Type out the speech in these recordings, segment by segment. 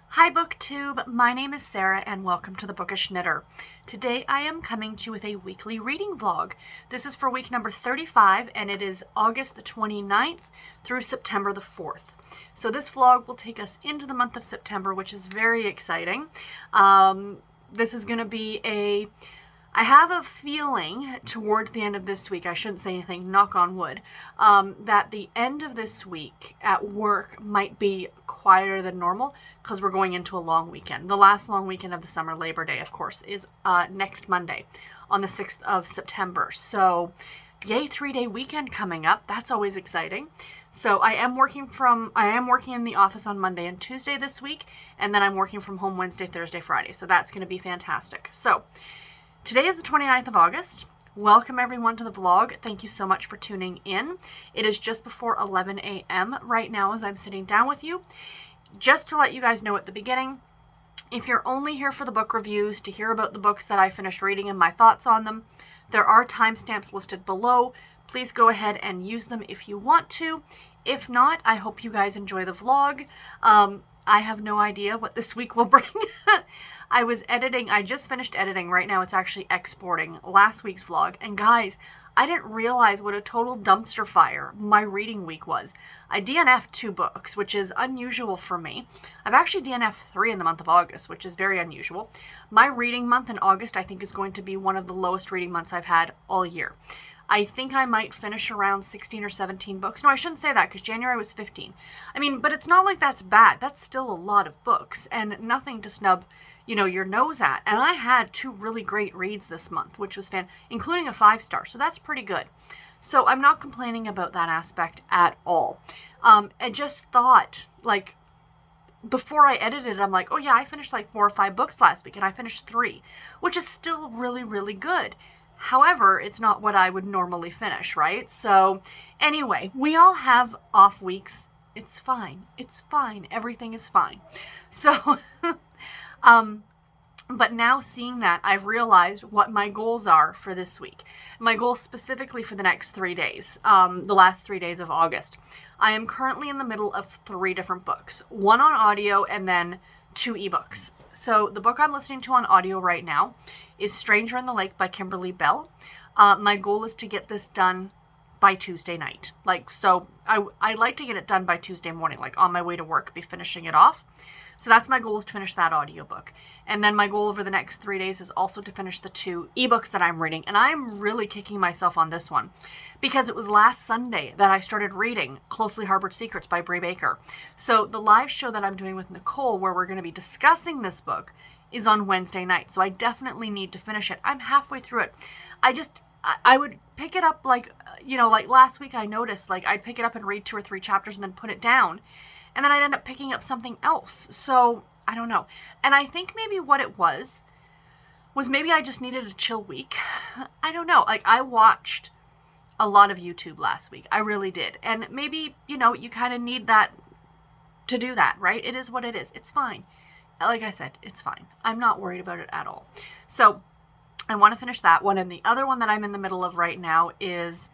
Hi BookTube, my name is Sarah and welcome to the Bookish Knitter. Today I am coming to you with a weekly reading vlog. This is for week number 35 and it is August the 29th through September the 4th. So this vlog will take us into the month of September, which is very exciting. This is going to be I have a feeling towards the end of this week, I shouldn't say anything, knock on wood, that the end of this week at work might be quieter than normal because we're going into a long weekend. The last long weekend of the summer, Labor Day, of course, is next Monday on the 6th of September. So, yay, 3-day weekend coming up. That's always exciting. So I am working in the office on Monday and Tuesday this week, and then I'm working from home Wednesday, Thursday, Friday. So that's going to be fantastic. So today is the 29th of August. Welcome everyone to the vlog. Thank you so much for tuning in. It is just before 11 a.m. right now as I'm sitting down with you. Just to let you guys know at the beginning, if you're only here for the book reviews, to hear about the books that I finished reading and my thoughts on them, there are timestamps listed below. Please go ahead and use them if you want to. If not, I hope you guys enjoy the vlog. I have no idea what this week will bring. I just finished editing. Right now it's actually exporting last week's vlog. And guys, I didn't realize what a total dumpster fire my reading week was. I DNF'd 2 books, which is unusual for me. I've actually DNF'd 3 in the month of August, which is very unusual. My reading month in August, I think, is going to be one of the lowest reading months I've had all year. I think I might finish around 16 or 17 books. No, I shouldn't say that because January was 15. I mean, but it's not like that's bad. That's still a lot of books and nothing to snub, your nose at. And I had 2 really great reads this month, which was including a 5-star. So that's pretty good. So I'm not complaining about that aspect at all. I just thought, before I edited, I'm like, oh yeah, I finished 4 or 5 books last week and I finished 3, which is still really, really good. However, it's not what I would normally finish, right? So anyway, we all have off weeks. It's fine. It's fine. Everything is fine. So, but now seeing that, I've realized what my goals are for this week. My goals specifically for the next 3 days, the last 3 days of August. I am currently in the middle of 3 different books, 1 on audio and then 2 ebooks. So the book I'm listening to on audio right now is Stranger in the Lake by Kimberly, Belle. My goal is to get this done by Tuesday night. So I like to get it done by Tuesday morning, on my way to work, be finishing it off. So that's my goal, is to finish that audiobook. And then my goal over the next 3 days is also to finish the 2 ebooks that I'm reading. And I'm really kicking myself on this one because it was last Sunday that I started reading Closely Harbored Secrets by Bree Baker. So the live show that I'm doing with Nicole, where we're going to be discussing this book, is on Wednesday night. So I definitely need to finish it. I'm halfway through it. I would pick it up like last week I noticed, I'd pick it up and read 2 or 3 chapters and then put it down. And then I'd end up picking up something else. So I don't know. And I think maybe what it was maybe I just needed a chill week. I don't know. I watched a lot of YouTube last week. I really did. And maybe, you kind of need that to do that, right? It is what it is. It's fine. Like I said, it's fine. I'm not worried about it at all. So I want to finish that one. And the other one that I'm in the middle of right now is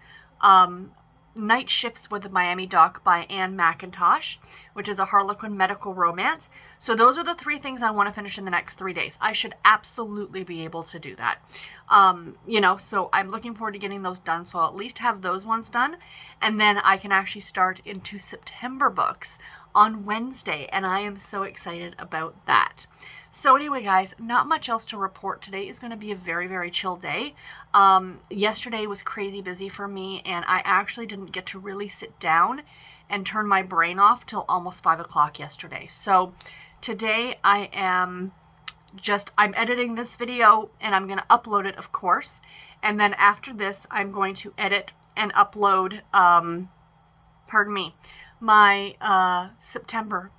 Night Shifts with the Miami Doc by Anne McIntosh, which is a Harlequin medical romance. So those are the 3 things I want to finish in the next 3 days. I should absolutely be able to do that. So I'm looking forward to getting those done. So I'll at least have those ones done. And then I can actually start into September books on Wednesday. And I am so excited about that. So anyway, guys, not much else to report. Today is going to be a very, very chill day. Yesterday was crazy busy for me, and I actually didn't get to really sit down and turn my brain off till almost 5 o'clock yesterday. So today I'm editing this video, and I'm going to upload it, of course. And then after this, I'm going to edit and upload, my September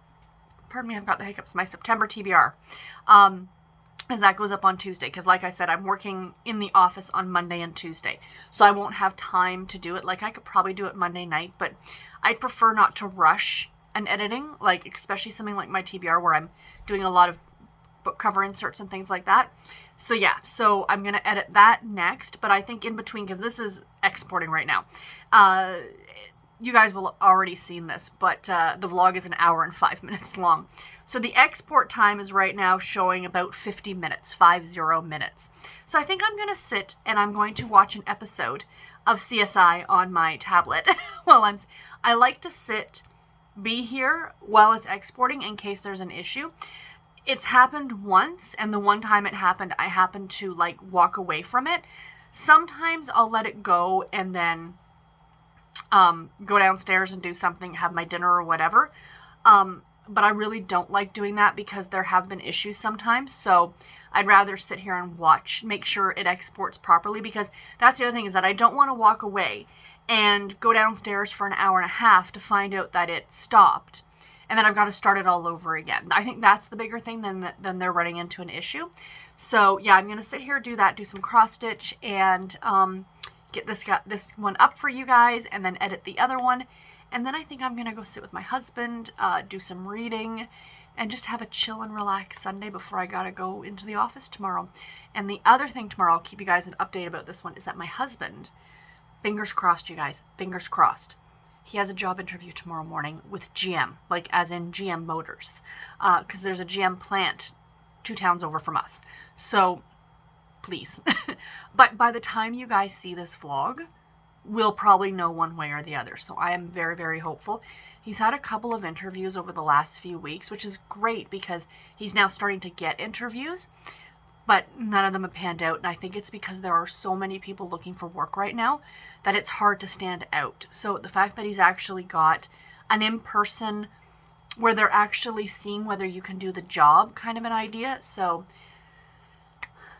I've got the hiccups, my September TBR, as that goes up on Tuesday, because like I said, I'm working in the office on Monday and Tuesday, so I won't have time to do it. I could probably do it Monday night, but I'd prefer not to rush an editing, especially something like my TBR where I'm doing a lot of book cover inserts and things like that. So yeah, so I'm going to edit that next, but I think in between, because this is exporting right now, you guys will have already seen this, but the vlog is an hour and 5 minutes long. So the export time is right now showing about 50 minutes, 50 minutes. So I think I'm going to sit and I'm going to watch an episode of CSI on my tablet while I like to be here while it's exporting in case there's an issue. It's happened once, and the one time it happened, I happened to like walk away from it. Sometimes I'll let it go and then go downstairs and do something, have my dinner or whatever. But I really don't like doing that because there have been issues sometimes. So I'd rather sit here and watch, make sure it exports properly, because that's the other thing, is that I don't want to walk away and go downstairs for an hour and a half to find out that it stopped. And then I've got to start it all over again. I think that's the bigger thing than they're running into an issue. So yeah, I'm going to sit here, do that, do some cross stitch, and get this one up for you guys, and then edit the other one. And then I think I'm going to go sit with my husband, do some reading, and just have a chill and relax Sunday before I got to go into the office tomorrow. And the other thing tomorrow, I'll keep you guys an update about this one, is that my husband, fingers crossed, you guys, fingers crossed, he has a job interview tomorrow morning with GM, like as in GM Motors, because there's a GM plant 2 towns over from us. So please. But by the time you guys see this vlog, we'll probably know one way or the other. So I am very, very hopeful. He's had a couple of interviews over the last few weeks, which is great because he's now starting to get interviews, but none of them have panned out. And I think it's because there are so many people looking for work right now that it's hard to stand out. So the fact that he's actually got an in-person where they're actually seeing whether you can do the job kind of an idea. So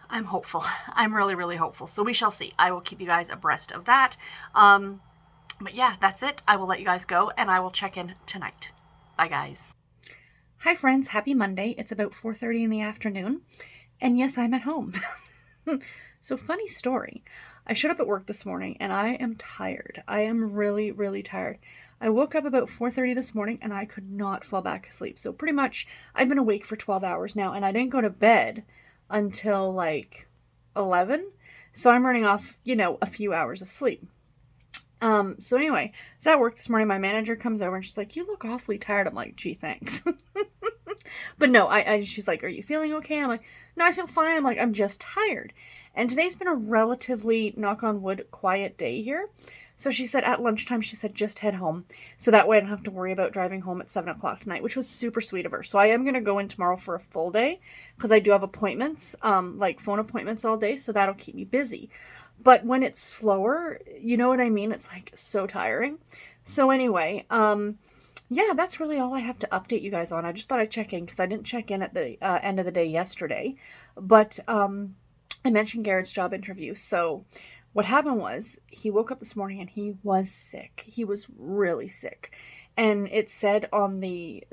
I'm hopeful. I'm really, really hopeful. So we shall see. I will keep you guys abreast of that. But yeah, that's it. I will let you guys go, and I will check in tonight. Bye, guys. Hi, friends. Happy Monday. It's about 4:30 in the afternoon. And yes, I'm at home. So funny story. I showed up at work this morning, and I am tired. I am really, really tired. I woke up about 4:30 this morning, and I could not fall back asleep. So pretty much, I've been awake for 12 hours now, and I didn't go to bed until like 11. So I'm running off, a few hours of sleep. So anyway, so at work this morning, my manager comes over and she's like, "You look awfully tired." I'm like, "Gee, thanks." But no, she's like, "Are you feeling okay?" I'm like, "No, I feel fine." I'm like, "I'm just tired." And today's been a relatively, knock on wood, quiet day here. So she said at lunchtime, she said, "Just head home. So that way I don't have to worry about driving home at 7 o'clock tonight," which was super sweet of her. So I am going to go in tomorrow for a full day because I do have appointments, like phone appointments all day. So that'll keep me busy. But when it's slower, you know what I mean? It's like so tiring. So anyway, yeah, that's really all I have to update you guys on. I just thought I'd check in because I didn't check in at the end of the day yesterday. But I mentioned Garrett's job interview. So what happened was he woke up this morning and he was sick. He was really sick. And it said on the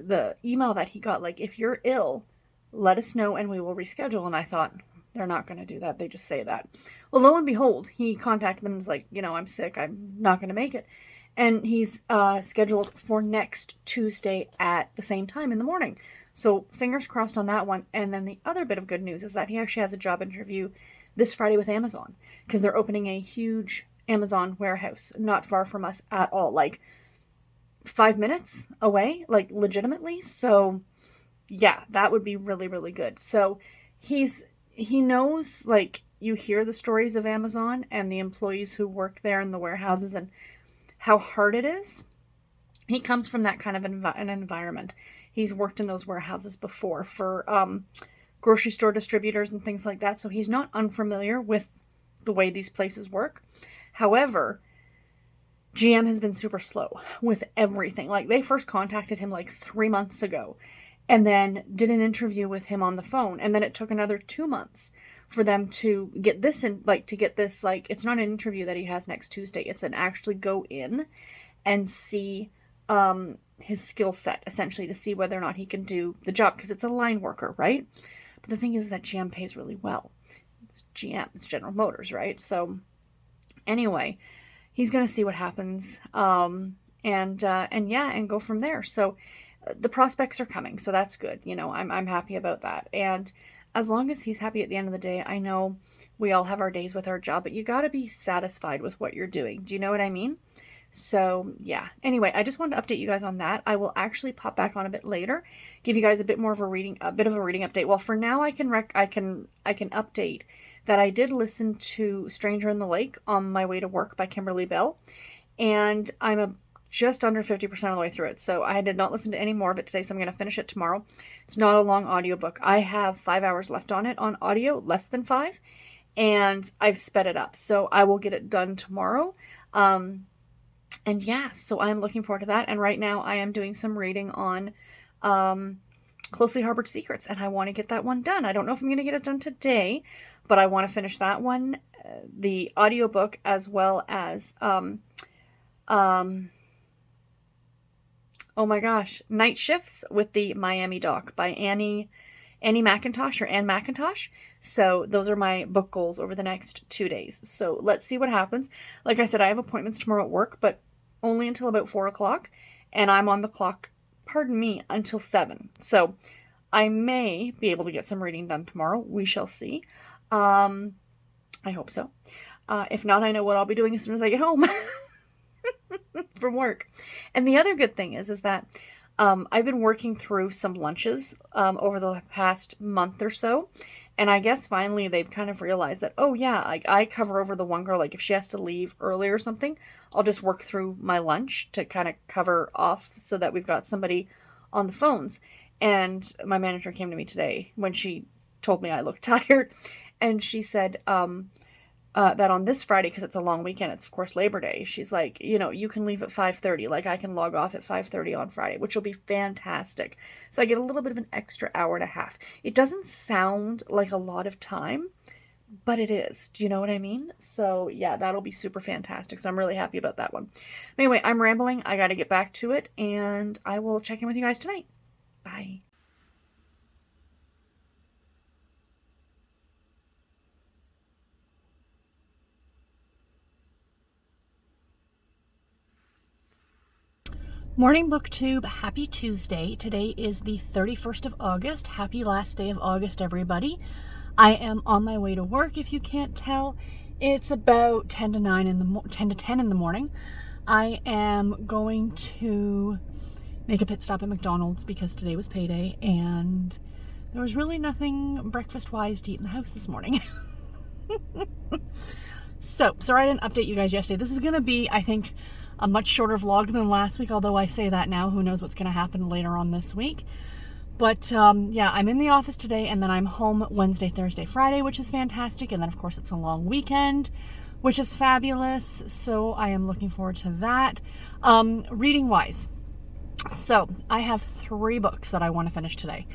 email that he got, like, if you're ill, let us know and we will reschedule. And I thought, they're not going to do that. They just say that. Well, lo and behold, he contacted them and was like, "I'm sick. I'm not going to make it." And he's scheduled for next Tuesday at the same time in the morning. So fingers crossed on that one. And then the other bit of good news is that he actually has a job interview this Friday with Amazon because they're opening a huge Amazon warehouse not far from us at all, like 5 minutes away, like legitimately. So yeah, that would be really, really good. So he knows, like, you hear the stories of Amazon and the employees who work there in the warehouses and how hard it is. He comes from that kind of an environment. He's worked in those warehouses before for grocery store distributors and things like that. So he's not unfamiliar with the way these places work. However, GM has been super slow with everything. Like, they first contacted him like 3 months ago and then did an interview with him on the phone. And then it took another 2 months for them to get this in, like, it's not an interview that he has next Tuesday. It's an actually go in and see his skill set, essentially, to see whether or not he can do the job, because it's a line worker, right? But the thing is that GM pays really well. It's GM, it's General Motors, right? So anyway, he's going to see what happens, and go from there. So the prospects are coming, so that's good. I'm happy about that. And as long as he's happy at the end of the day, I know we all have our days with our job, but you got to be satisfied with what you're doing. Do you know what I mean? So yeah, anyway, I just wanted to update you guys on that. I will actually pop back on a bit later, give you guys a bit of a reading update. Well, for now, I can update that I did listen to Stranger in the Lake on my way to work by Kimberly Belle, and I'm just under 50% of the way through it. So I did not listen to any more of it today, so I'm going to finish it tomorrow. It's not a long audiobook. I have 5 hours left on it on audio, less than 5, and I've sped it up. So I will get it done tomorrow. And yeah, so I'm looking forward to that. And right now I am doing some reading on Closely Harbored Secrets, and I want to get that one done. I don't know if I'm going to get it done today, but I want to finish that one, the audiobook, as well as oh my gosh, Night Shifts with the Miami Doc by Annie McIntosh, or Anne McIntosh. So those are my book goals over the next 2 days. So let's see what happens. Like I said, I have appointments tomorrow at work, but only until about 4 o'clock. And I'm on the clock, pardon me, until 7. So I may be able to get some reading done tomorrow. We shall see. I hope so. If not, I know what I'll be doing as soon as I get home from work. And the other good thing is that I've been working through some lunches over the past month or so. And I guess finally they've kind of realized that, oh yeah, I cover over the one girl. Like if she has to leave early or something, I'll just work through my lunch to kind of cover off so that we've got somebody on the phones. And my manager came to me today when she told me I looked tired. And she said that on this Friday, because it's a long weekend, it's of course Labor Day, she's like, you can leave at 5:30. Like I can log off at 5:30 on Friday, which will be fantastic. So I get a little bit of an extra hour and a half. It doesn't sound like a lot of time, but it is. Do you know what I mean? So yeah, that'll be super fantastic. So I'm really happy about that one. Anyway, I'm rambling. I got to get back to it, and I will check in with you guys tonight. Bye. Morning BookTube, happy Tuesday. Today is the 31st of August. Happy last day of August, everybody. I am on my way to work, if you can't tell. It's about 10 to 10 in the morning. I am going to make a pit stop at McDonald's because today was payday and there was really nothing breakfast-wise to eat in the house this morning. So, sorry I didn't update you guys yesterday. This is going to be, I think, a much shorter vlog than last week, although I say that now. Who knows what's going to happen later on this week. But yeah, I'm in the office today, and then I'm home Wednesday, Thursday, Friday, which is fantastic. And then, of course, it's a long weekend, which is fabulous. So I am looking forward to that. Reading-wise, so I have 3 books that I want to finish today.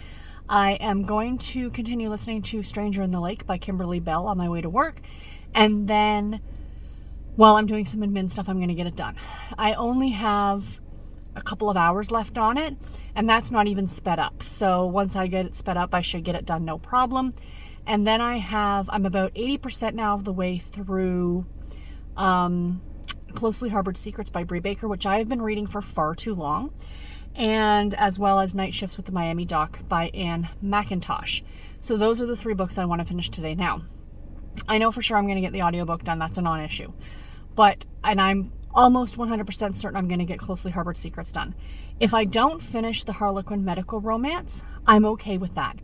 I am going to continue listening to Stranger in the Lake by Kimberly Belle on my way to work. And then while I'm doing some admin stuff, I'm going to get it done. I only have a couple of hours left on it, and that's not even sped up. So once I get it sped up, I should get it done no problem. And then I'm about 80% now of the way through Closely Harbored Secrets by Bree Baker, which I have been reading for far too long, and as well as Night Shifts with the Miami Doc by Anne McIntosh. So those are the 3 books I want to finish today. Now, I know for sure I'm going to get the audiobook done. That's a non-issue. And I'm almost 100% certain I'm going to get Closely Harbored Secrets done. If I don't finish the Harlequin medical romance, I'm okay with that.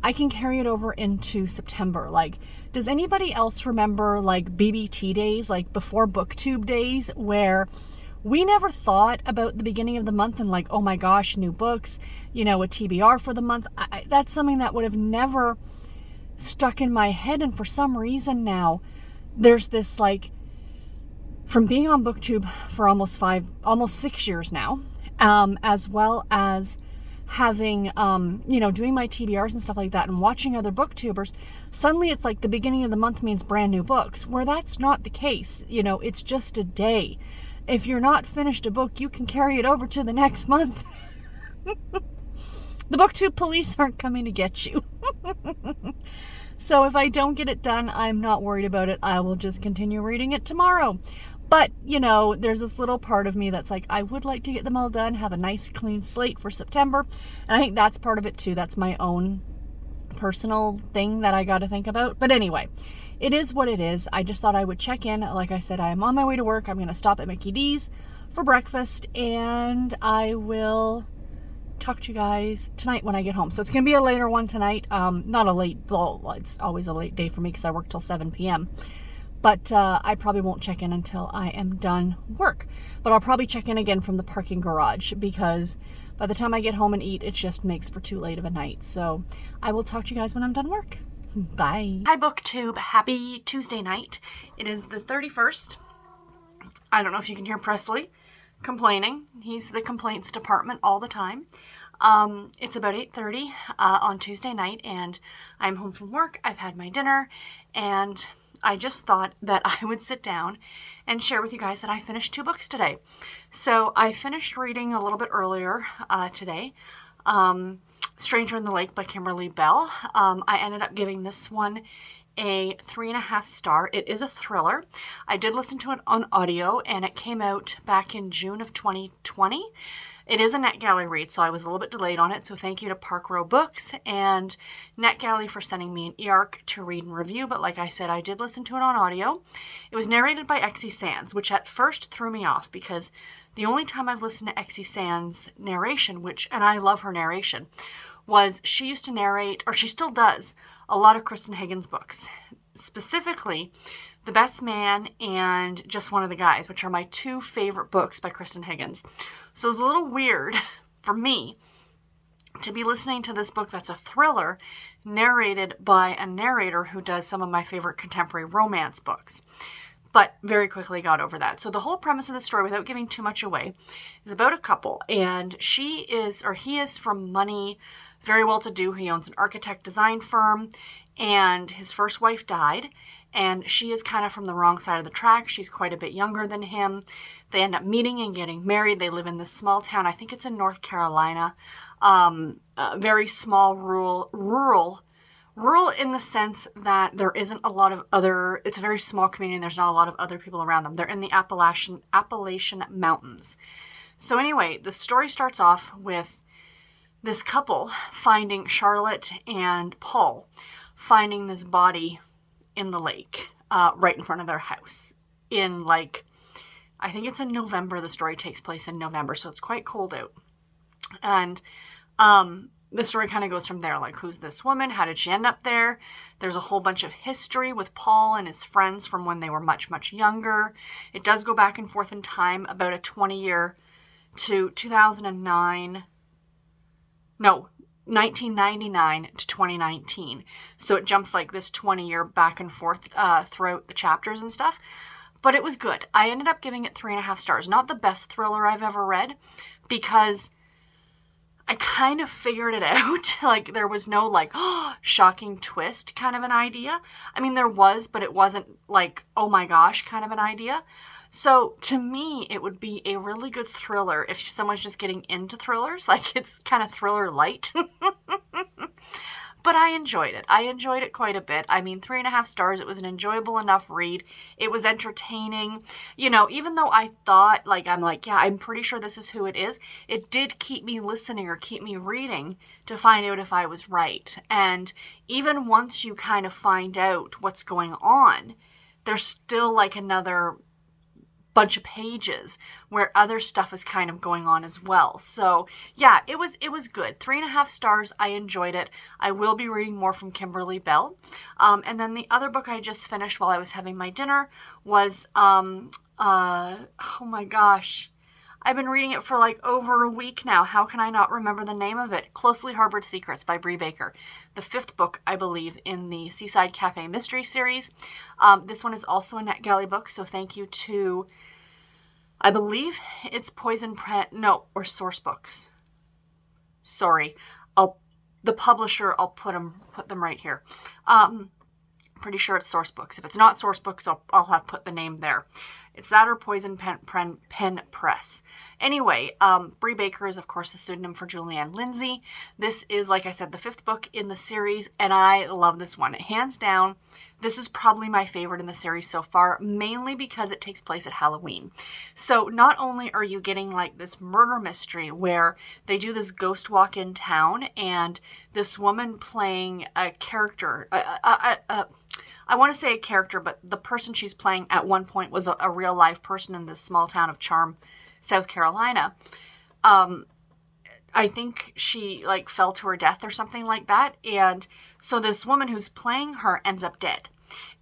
I can carry it over into September. Like, does anybody else remember like BBT days, like before BookTube days, where we never thought about the beginning of the month and like, oh my gosh, new books, a TBR for the month? That's something that would have never stuck in my head. And for some reason now, there's this like, from being on BookTube for almost 6 years now, as well as having, doing my TBRs and stuff like that and watching other BookTubers, suddenly it's like the beginning of the month means brand new books, where that's not the case. It's just a day. If you're not finished a book, you can carry it over to the next month. The BookTube police aren't coming to get you. So if I don't get it done, I'm not worried about it. I will just continue reading it tomorrow. But, there's this little part of me that's like, I would like to get them all done, have a nice clean slate for September. And I think that's part of it too. That's my own personal thing that I got to think about. But anyway, it is what it is. I just thought I would check in. Like I said, I am on my way to work. I'm going to stop at Mickey D's for breakfast, and I will talk to you guys tonight when I get home. So it's going to be a later one tonight. Not a late, well, it's always a late day for me because I work till 7 p.m. But I probably won't check in until I am done work. But I'll probably check in again from the parking garage because by the time I get home and eat, it just makes for too late of a night. So I will talk to you guys when I'm done work. Bye. Hi, BookTube. Happy Tuesday night. It is the 31st. I don't know if you can hear Presley complaining. He's the complaints department all the time. It's about 8:30 on Tuesday night, and I'm home from work. I've had my dinner, and I just thought that I would sit down and share with you guys that I finished 2 books today. So I finished reading a little bit earlier today, Stranger in the Lake by Kimberly Belle. I ended up giving this one a 3.5 star. It is a thriller. I did listen to it on audio, and it came out back in June of 2020. It is a NetGalley read, so I was a little bit delayed on it, so thank you to Park Row Books and NetGalley for sending me an e-arc to read and review, but like I said, I did listen to it on audio. It was narrated by Exie Sands, which at first threw me off because the only time I've listened to Exie Sands' narration, and I love her narration, was she used to narrate, or she still does, a lot of Kristen Higgins books, specifically The Best Man and Just One of the Guys, which are my 2 favorite books by Kristen Higgins. So it's a little weird for me to be listening to this book that's a thriller narrated by a narrator who does some of my favorite contemporary romance books. But very quickly got over that. So the whole premise of the story, without giving too much away, is about a couple, and he is from money, very well-to-do. He owns an architect design firm, and his first wife died, and she is kind of from the wrong side of the track. She's quite a bit younger than him. They end up meeting and getting married. They live in this small town. I think it's in North Carolina. Very small, rural in the sense that there isn't a lot of other, it's a very small community and there's not a lot of other people around them. They're in the Appalachian Mountains. So anyway, the story starts off with this couple finding, Charlotte and Paul, finding this body in the lake right in front of their house in I think it's in November. The story takes place in November, so it's quite cold out. And the story kind of goes from there, like, who's this woman? How did she end up there? There's a whole bunch of history with Paul and his friends from when they were much, much younger. It does go back and forth in time, about a 20-year to 2009. No, 1999 to 2019. So it jumps like this 20-year back and forth throughout the chapters and stuff. But it was good. I ended up giving it 3.5 stars. Not the best thriller I've ever read, because I kind of figured it out. Like, there was no, shocking twist kind of an idea. I mean, there was, but it wasn't like, oh my gosh, kind of an idea. So, to me, it would be a really good thriller if someone's just getting into thrillers. Like, it's kind of thriller light. But I enjoyed it. I enjoyed it quite a bit. I mean, 3.5 stars. It was an enjoyable enough read. It was entertaining. You know, even though I thought, yeah, I'm pretty sure this is who it is, it did keep me listening or keep me reading to find out if I was right. And even once you kind of find out what's going on, there's still another bunch of pages where other stuff is kind of going on as well. So yeah, it was good. 3.5 stars. I enjoyed it. I will be reading more from Kimberly Belle. And then the other book I just finished while I was having my dinner was oh my gosh, I've been reading it for over a week now. How can I not remember the name of it? Closely Harbored Secrets by Bree Baker. The 5th book, I believe, in the Seaside Cafe Mystery Series. This one is also a NetGalley book, so thank you to, I believe it's or Source Books. Sorry. The publisher, I'll put them right here. Pretty sure it's Source Books. If it's not Source Books, I'll have put the name there. It's that or Poison Pen Press. Anyway, Bree Baker is, of course, the pseudonym for Julianne Lindsay. This is, like I said, the 5th book in the series, and I love this one. Hands down, this is probably my favorite in the series so far, mainly because it takes place at Halloween. So not only are you getting like this murder mystery where they do this ghost walk in town, and this woman playing a character, I want to say a character, but the person she's playing at one point was a real life person in this small town of Charm, South Carolina. I think she like fell to her death or something like that. And so this woman who's playing her ends up dead.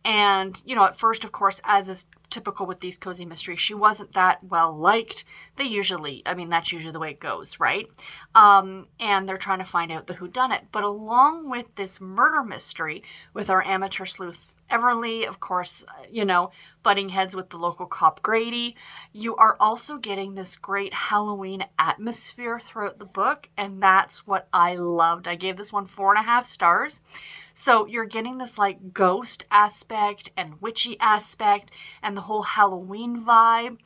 And, you know, at first, of course, as is typical with these cozy mysteries, she wasn't that well liked. That's usually the way it goes, right? And they're trying to find out the whodunit. But along with this murder mystery, with our amateur sleuth Everly, of course, you know, butting heads with the local cop Grady, you are also getting this great Halloween atmosphere throughout the book, and that's what I loved. I gave this one 4.5 stars. So you're getting this like ghost aspect and witchy aspect and the whole Halloween vibe.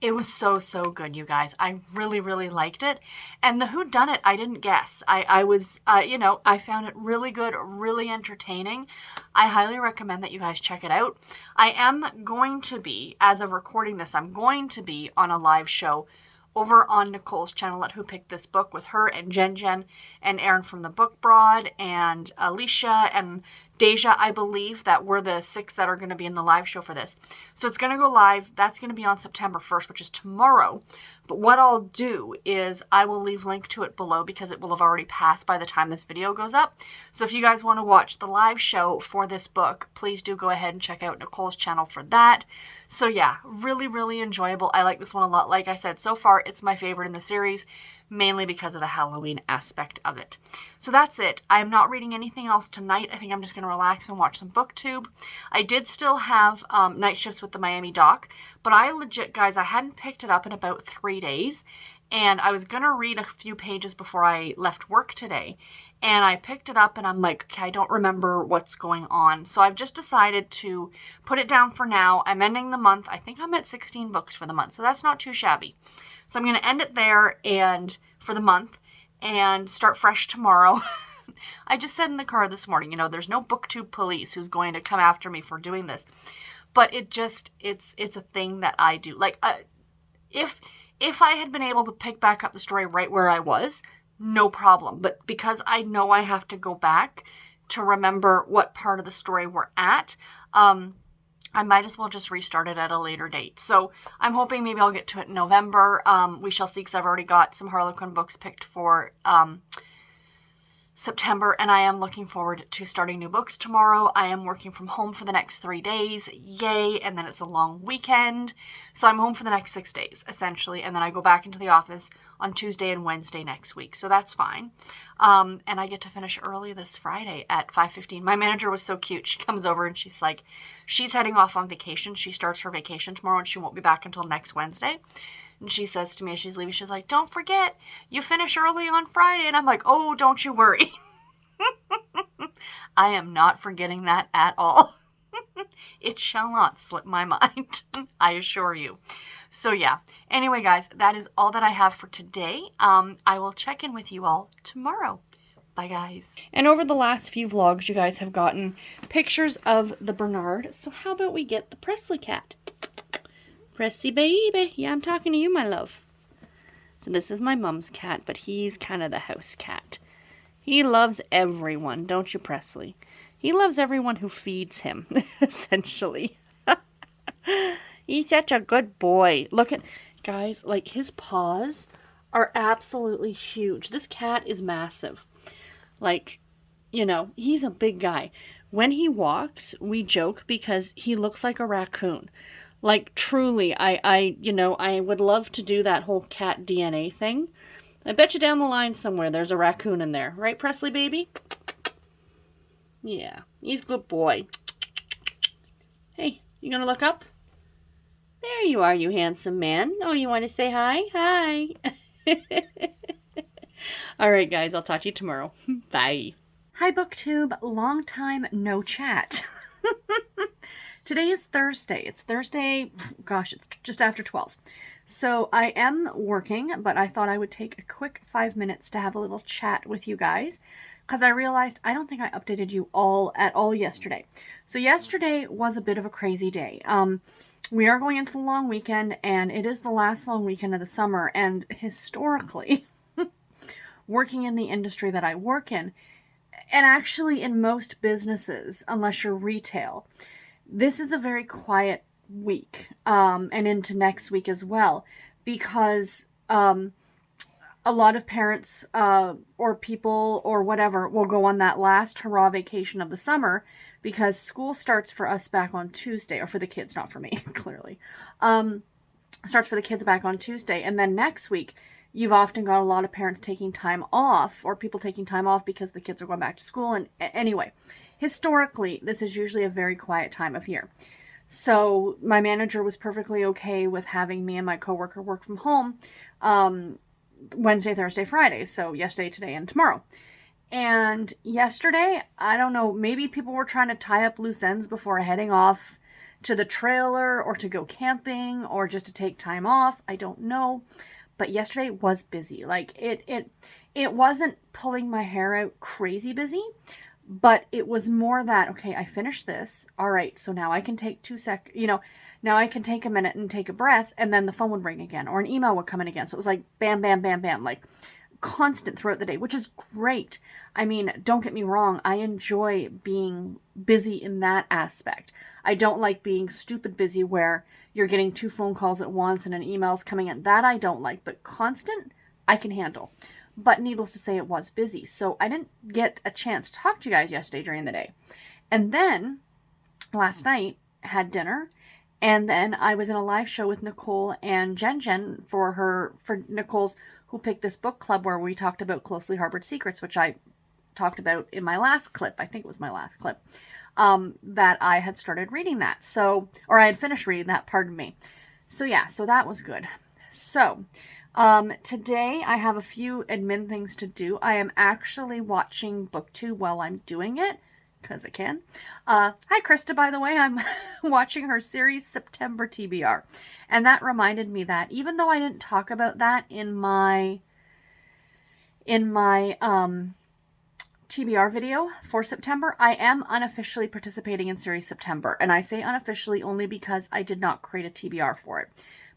It was so, so good, you guys. I really, really liked it. And the whodunit, I didn't guess. I was, you know, I found it really good, really entertaining. I highly recommend that you guys check it out. I am going to be, as of recording this, I'm going to be on a live show over on Nicole's channel at Who Picked This Book with her and Jen and Aaron from the Book Broad and Alicia and Deja, I believe, that we're the 6 that are going to be in the live show for this. So it's going to go live. That's going to be on September 1st, which is tomorrow. But what I'll do is I will leave link to it below because it will have already passed by the time this video goes up. So if you guys want to watch the live show for this book, please do go ahead and check out Nicole's channel for that. So yeah, really, really enjoyable. I like this one a lot. Like I said, so far it's my favorite in the series, mainly because of the Halloween aspect of it. So that's it. I'm not reading anything else tonight. I think I'm just going to relax and watch some BookTube. I did still have night shifts with the Miami Doc, but I legit, guys, I hadn't picked it up in about 3 days, and I was going to read a few pages before I left work today. And I picked it up and I'm like, okay, I don't remember what's going on. So I've just decided to put it down for now. I'm ending the month. I think I'm at 16 books for the month, so that's not too shabby. So I'm going to end it there and for the month and start fresh tomorrow. I just said in the car this morning, you know, there's no BookTube police who's going to come after me for doing this. But it just, it's a thing that I do. Like, if I had been able to pick back up the story right where I was, no problem. But because I know I have to go back to remember what part of the story we're at, I might as well just restart it at a later date. So I'm hoping maybe I'll get to it in November. We shall see, because I've already got some Harlequin books picked for September, and I am looking forward to starting new books tomorrow. I am working from home for the next 3 days. Yay. And then it's a long weekend. So I'm home for the next 6 days, essentially. And then I go back into the office on Tuesday and Wednesday next week. So that's fine. And I get to finish early this Friday at 5:15. My manager was so cute. She comes over and she's like, she's heading off on vacation. She starts her vacation tomorrow and she won't be back until next Wednesday. And she says to me as she's leaving, she's like, don't forget, you finish early on Friday. And I'm like, oh, don't you worry. I am not forgetting that at all. It shall not slip my mind, I assure you. So yeah, anyway, guys, that is all that I have for today. I will check in with you all tomorrow. Bye, guys. And over the last few vlogs, you guys have gotten pictures of the Bernard. So how about we get the Presley cat? Pressy baby. Yeah, I'm talking to you, my love. So this is my mom's cat, but he's kind of the house cat. He loves everyone, don't you, Presley? He loves everyone who feeds him, essentially. He's such a good boy. Look at, guys, like his paws are absolutely huge. This cat is massive. Like, you know, he's a big guy. When he walks, we joke because he looks like a raccoon. Like, truly, you know, I would love to do that whole cat DNA thing. I bet you down the line somewhere there's a raccoon in there. Right, Presley, baby? Yeah, he's a good boy. Hey, you gonna look up? There you are, you handsome man. Oh, you want to say hi? Hi. All right, guys, I'll talk to you tomorrow. Bye. Hi, BookTube. Long time no chat. Today is Thursday. It's Thursday, gosh, it's just after 12. So I am working, but I thought I would take a quick 5 minutes to have a little chat with you guys because I realized I don't think I updated you all at all yesterday. So yesterday was a bit of a crazy day. We are going into the long weekend, and it is the last long weekend of the summer, and historically, working in the industry that I work in, and actually in most businesses, unless you're retail, this is a very quiet week, and into next week as well, because a lot of parents or people or whatever will go on that last hurrah vacation of the summer because school starts for us back on Tuesday, or for the kids, not for me, clearly. Starts for the kids back on Tuesday, and then next week, you've often got a lot of parents taking time off, or people taking time off because the kids are going back to school. And anyway, historically, this is usually a very quiet time of year. So my manager was perfectly okay with having me and my coworker work from home Wednesday, Thursday, Friday. So yesterday, today, and tomorrow. And yesterday, I don't know, maybe people were trying to tie up loose ends before heading off to the trailer or to go camping or just to take time off. I don't know. But yesterday was busy. Like it wasn't pulling my hair out crazy busy, but it was more that, okay, I finished this. All right, so now I can take now I can take a minute and take a breath, and then the phone would ring again, or an email would come in again. So it was like bam, bam, bam, bam, like constant throughout the day, which is great. I mean, don't get me wrong. I enjoy being busy in that aspect. I don't like being stupid busy where you're getting 2 phone calls at once and an email's coming in. That I don't like, but constant, I can handle. But needless to say, it was busy. So I didn't get a chance to talk to you guys yesterday during the day. And then last night, had dinner. And then I was in a live show with Nicole and Jen for Nicole's Who Picked This Book Club, where we talked about Closely Harbored Secrets, which I talked about in my last clip. I think it was my last clip, that I had started reading that. So, or I had finished reading that, pardon me. So yeah, so that was good. So, today I have a few admin things to do. I am actually watching BookTube while I'm doing it, because I can. Hi, Krista, by the way. I'm watching her series September TBR. And that reminded me that even though I didn't talk about that in my TBR video for September, I am unofficially participating in series September. And I say unofficially only because I did not create a TBR for it.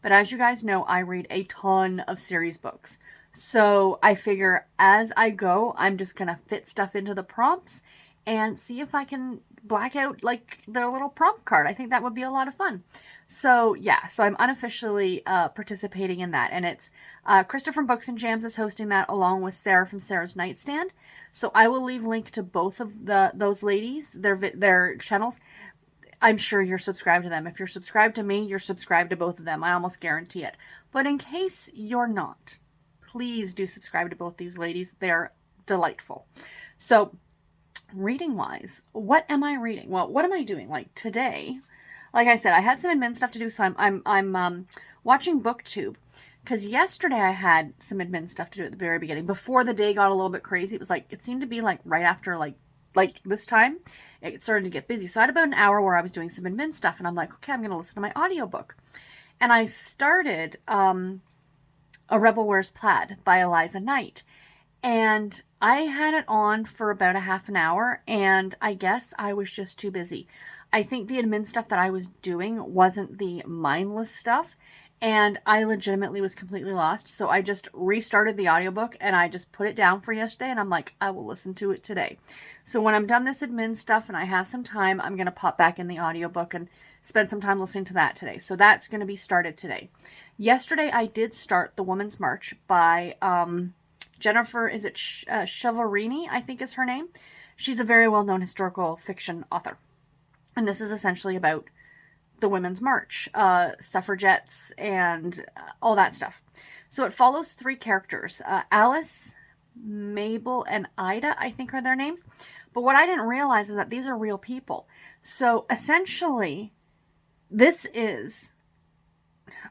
But as you guys know, I read a ton of series books. So I figure as I go, I'm just going to fit stuff into the prompts and see if I can black out like their little prompt card. I think that would be a lot of fun. So yeah, so I'm unofficially participating in that. And it's Krista from Books and Jams is hosting that along with Sarah from Sarah's Nightstand. So I will leave link to both of those ladies, their channels. I'm sure you're subscribed to them. If you're subscribed to me, you're subscribed to both of them. I almost guarantee it. But in case you're not, please do subscribe to both these ladies. They're delightful. So reading wise, what am I reading? Well, what am I doing? Like today, like I said, I had some admin stuff to do, so I'm watching BookTube, because yesterday I had some admin stuff to do at the very beginning before the day got a little bit crazy. It was like, it seemed to be like right after like this time it started to get busy. So I had about an hour where I was doing some admin stuff, and I'm like, okay, I'm going to listen to my audiobook. And I started A Rebel Wears Plaid by Eliza Knight. And I had it on for about a half an hour, and I guess I was just too busy. I think the admin stuff that I was doing wasn't the mindless stuff, and I legitimately was completely lost. So I just restarted the audiobook, and I just put it down for yesterday, and I'm like, I will listen to it today. So when I'm done this admin stuff and I have some time, I'm going to pop back in the audiobook and spend some time listening to that today. So that's going to be started today. Yesterday, I did start The Woman's March by Jennifer, is it Chiavarini, I think is her name. She's a very well-known historical fiction author. And this is essentially about the Women's March, suffragettes, and all that stuff. So it follows 3 characters. Alice, Mabel, and Ida, I think are their names. But what I didn't realize is that these are real people. So essentially, this is,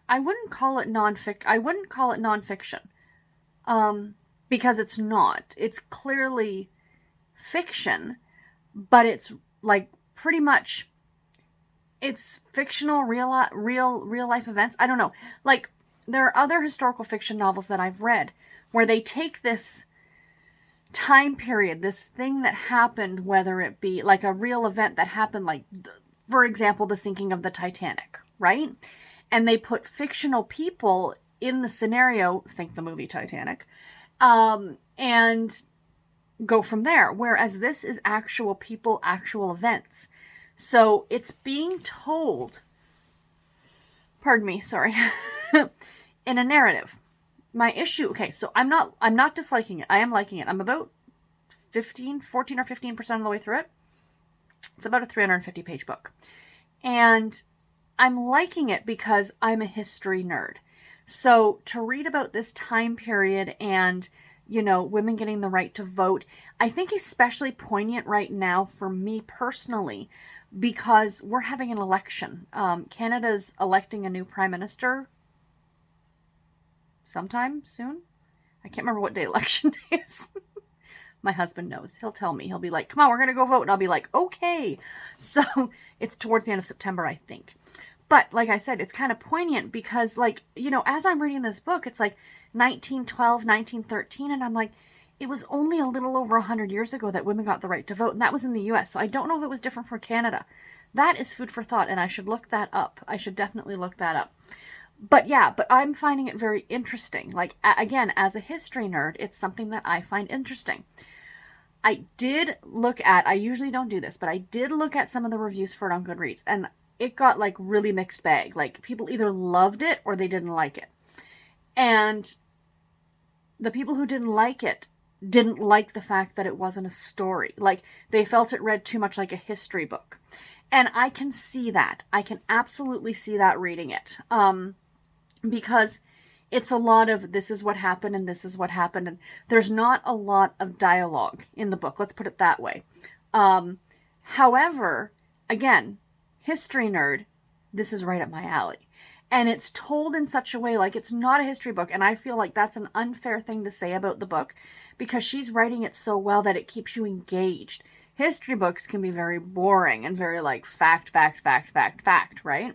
I wouldn't call it nonfiction. Because it's not. It's clearly fiction, but it's like pretty much it's fictional, real life events. I don't know. Like, there are other historical fiction novels that I've read where they take this time period, this thing that happened, whether it be like a real event that happened, like, for example, the sinking of the Titanic, right? And they put fictional people in the scenario, think the movie Titanic, and go from there. Whereas this is actual people, actual events. So it's being told, pardon me, sorry, in a narrative. My issue, okay, so I'm not disliking it. I am liking it. I'm about 14 or 15% of the way through it. It's about a 350-page book. And I'm liking it because I'm a history nerd. So to read about this time period and, women getting the right to vote, I think especially poignant right now for me personally, because we're having an election. Canada's electing a new prime minister sometime soon. I can't remember what day election day is. My husband knows. He'll tell me. He'll be like, come on, we're going to go vote. And I'll be like, okay. So it's towards the end of September, I think. But like I said, it's kind of poignant because, as I'm reading this book, it's like 1912, 1913. And I'm like, it was only a little over 100 years ago that women got the right to vote. And that was in the U.S. So I don't know if it was different for Canada. That is food for thought. And I should look that up. I should definitely look that up. But I'm finding it very interesting. Like, again, as a history nerd, it's something that I find interesting. I usually don't do this, but I did look at some of the reviews for it on Goodreads, and it got like really mixed bag. Like, people either loved it or they didn't like it. And the people who didn't like it didn't like the fact that it wasn't a story. Like, they felt it read too much like a history book. And I can see that. I can absolutely see that reading it. Because it's a lot of this is what happened and this is what happened. And there's not a lot of dialogue in the book. Let's put it that way. However, again, history nerd, this is right up my alley. And it's told in such a way, like, it's not a history book. And I feel like that's an unfair thing to say about the book because she's writing it so well that it keeps you engaged. History books can be very boring and very like fact, right?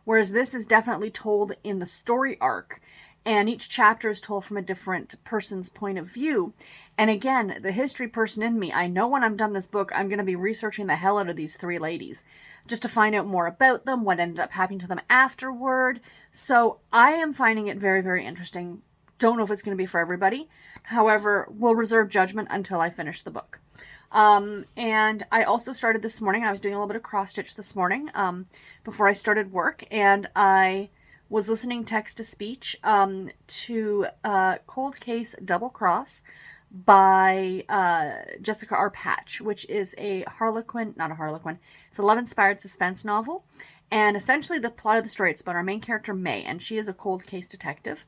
Whereas this is definitely told in the story arc, and each chapter is told from a different person's point of view. And again, the history person in me, I know when I'm done this book, I'm going to be researching the hell out of these three ladies just to find out more about them, what ended up happening to them afterward. So I am finding it very, very interesting. Don't know if it's going to be for everybody. However, we'll reserve judgment until I finish the book. And I also started this morning. I was doing a little bit of cross stitch this morning, before I started work, and I was listening text to speech, to, Cold Case Double Cross by, Jessica R. Patch, which is it's a love-inspired suspense novel. And essentially the plot of the story, it's about our main character, May, and she is a cold case detective.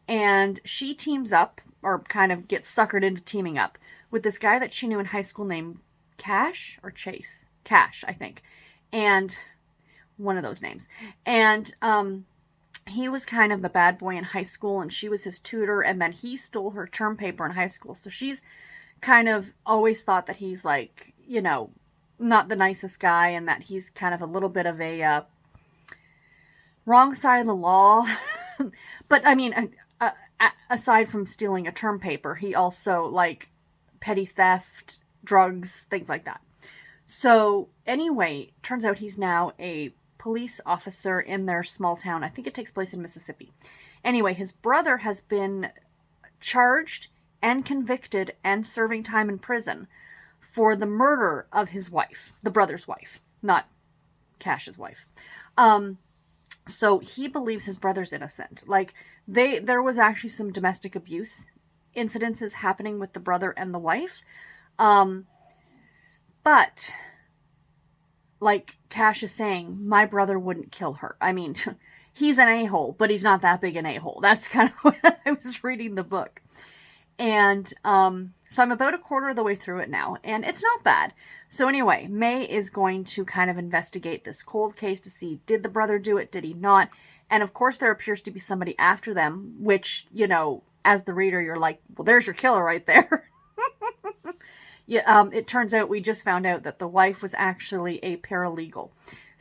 And she teams up, or kind of gets suckered into teaming up, with this guy that she knew in high school named Cash or Chase. Cash, I think. And one of those names. And he was kind of the bad boy in high school, and she was his tutor, and then he stole her term paper in high school. So she's kind of always thought that he's like, not the nicest guy, and that he's kind of a little bit of a wrong side of the law. But I mean, aside from stealing a term paper, he also like petty theft, drugs, things like that. So anyway, turns out he's now a police officer in their small town. I think it takes place in Mississippi. Anyway, his brother has been charged and convicted and serving time in prison for the murder of his wife, the brother's wife, not Cash's wife. So he believes his brother's innocent. Like, there was actually some domestic abuse incidences happening with the brother and the wife. But like Cash is saying, my brother wouldn't kill her. I mean, he's an a-hole, but he's not that big an a-hole. That's kind of when I was reading the book. And so I'm about a quarter of the way through it now, and it's not bad. So anyway, May is going to kind of investigate this cold case to see, did the brother do it? Did he not? And of course, there appears to be somebody after them, which, as the reader, you're like, well, there's your killer right there. Yeah, it turns out we just found out that the wife was actually a paralegal.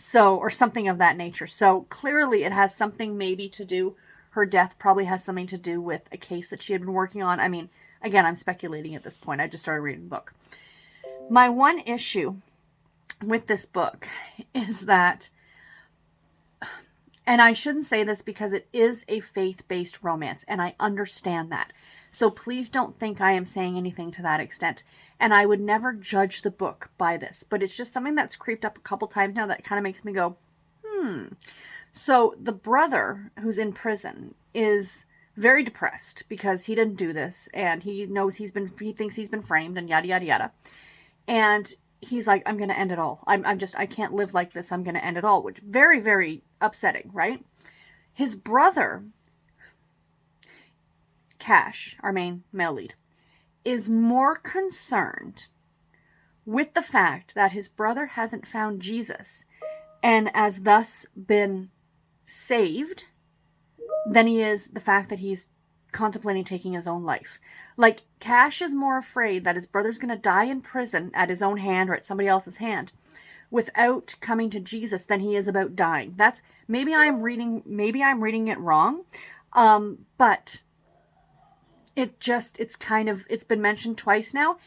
So, or something of that nature. So clearly it has something maybe to do, her death probably has something to do with a case that she had been working on. I mean, again, I'm speculating at this point. I just started reading the book. My one issue with this book is that, and I shouldn't say this because it is a faith-based romance, and I understand that. So please don't think I am saying anything to that extent. And I would never judge the book by this, but it's just something that's creeped up a couple times now that kind of makes me go, So the brother who's in prison is very depressed because he didn't do this, and he knows he thinks he's been framed, and yada, yada, yada. And he's like, I'm going to end it all. I can't live like this. I'm going to end it all, which very, very upsetting, right? His brother, Cash, our main male lead, is more concerned with the fact that his brother hasn't found Jesus and has thus been saved than he is the fact that he's contemplating taking his own life. Like, Cash is more afraid that his brother's going to die in prison at his own hand or at somebody else's hand without coming to Jesus than he is about dying. That's, maybe I'm reading it wrong. But it's been mentioned twice now.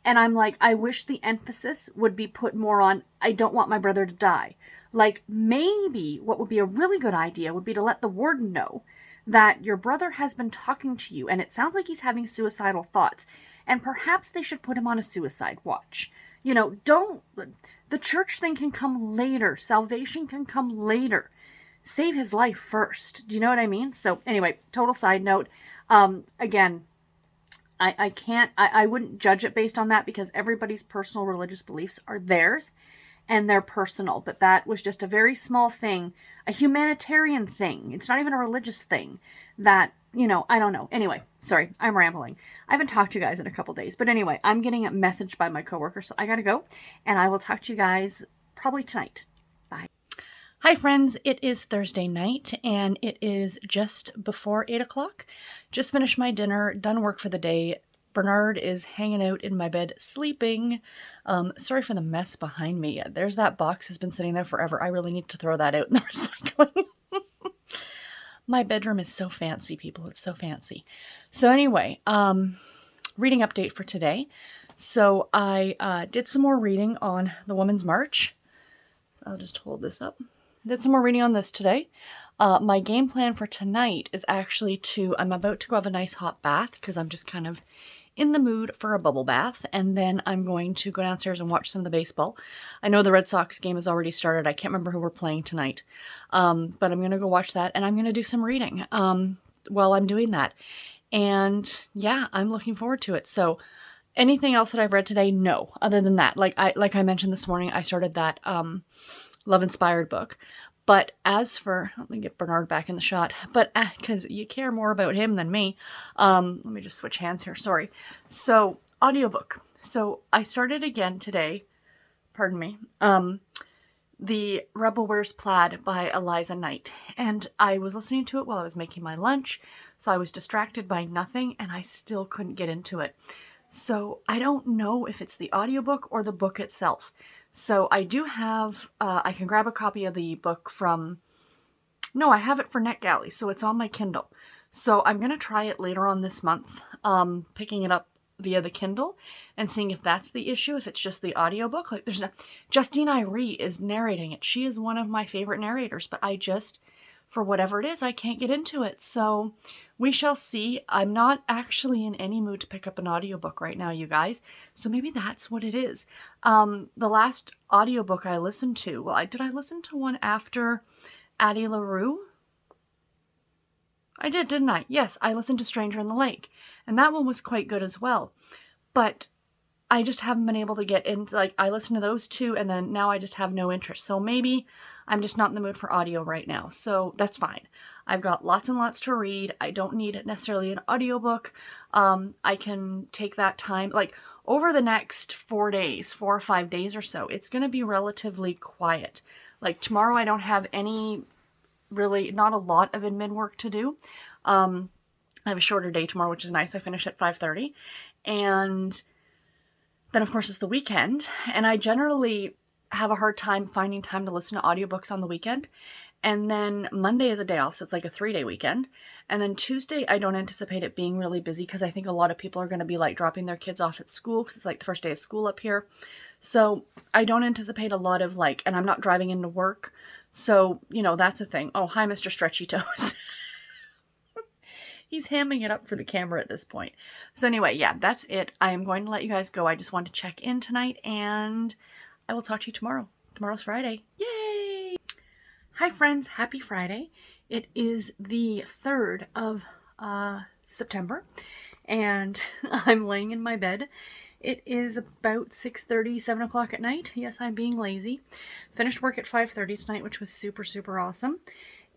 And I'm like, I wish the emphasis would be put more on, I don't want my brother to die. Like, maybe what would be a really good idea would be to let the warden know that your brother has been talking to you and it sounds like he's having suicidal thoughts. And perhaps they should put him on a suicide watch. The church thing can come later. Salvation can come later. Save his life first. Do you know what I mean? So anyway, total side note. Again, I wouldn't judge it based on that because everybody's personal religious beliefs are theirs and they're personal. But that was just a very small thing, a humanitarian thing. It's not even a religious thing that, I don't know. Anyway, sorry, I'm rambling. I haven't talked to you guys in a couple days. But anyway, I'm getting a message by my coworker, so I gotta go. And I will talk to you guys probably tonight. Bye. Hi friends, it is Thursday night and it is just before 8 o'clock. Just finished my dinner, done work for the day. Bernard is hanging out in my bed sleeping. Sorry for the mess behind me. There's that box has been sitting there forever. I really need to throw that out in the recycling. My bedroom is so fancy, people. It's so fancy. So anyway, reading update for today. So I did some more reading on the Women's March. I'll just hold this up. Did some more reading on this today. My game plan for tonight is actually I'm about to go have a nice hot bath because I'm just kind of in the mood for a bubble bath. And then I'm going to go downstairs and watch some of the baseball. I know the Red Sox game has already started. I can't remember who we're playing tonight. But I'm going to go watch that and I'm going to do some reading while I'm doing that. And yeah, I'm looking forward to it. So anything else that I've read today? No, other than that. Like I mentioned this morning, I started that Love Inspired book. But as for, let me get Bernard back in the shot, but because you care more about him than me, let me just switch hands here, sorry. So, audiobook. So, I started again today, pardon me, The Rebel Wears Plaid by Eliza Knight. And I was listening to it while I was making my lunch, so I was distracted by nothing, and I still couldn't get into it. So, I don't know if it's the audiobook or the book itself. So I do have, I can grab a copy of the book I have it for NetGalley, so it's on my Kindle. So I'm going to try it later on this month, picking it up via the Kindle and seeing if that's the issue, if it's just the audiobook. Like Justine Irie is narrating it. She is one of my favorite narrators, but for whatever it is, I can't get into it. So we shall see. I'm not actually in any mood to pick up an audiobook right now, you guys. So maybe that's what it is. The last audiobook I listened to, did I listen to one after Addie LaRue? I did, didn't I? Yes, I listened to Stranger in the Lake. And that one was quite good as well. But I just haven't been able to get into, I listened to those two and then now I just have no interest. So maybe I'm just not in the mood for audio right now. So that's fine. I've got lots and lots to read. I don't need necessarily an audiobook. I can take that time, over the next 4 or 5 days or so, it's going to be relatively quiet. Like tomorrow I don't have not a lot of admin work to do. I have a shorter day tomorrow, which is nice. I finish at 5:30. And then, of course, it's the weekend. And I generally have a hard time finding time to listen to audiobooks on the weekend. And then Monday is a day off, so it's like a 3-day weekend. And then Tuesday, I don't anticipate it being really busy because I think a lot of people are going to be like dropping their kids off at school because it's like the first day of school up here. So I don't anticipate a lot of like, and I'm not driving into work. So, you know, that's a thing. Oh, hi, Mr. Stretchy Toes. He's hamming it up for the camera at this point. So anyway, yeah, that's it. I am going to let you guys go. I just wanted to check in tonight, and I will talk to you tomorrow. Tomorrow's Friday. Yay! Hi friends, happy Friday. It is the 3rd of September, and I'm laying in my bed. It is about 6:30, 7 o'clock at night. Yes, I'm being lazy. Finished work at 5:30 tonight, which was super, super awesome.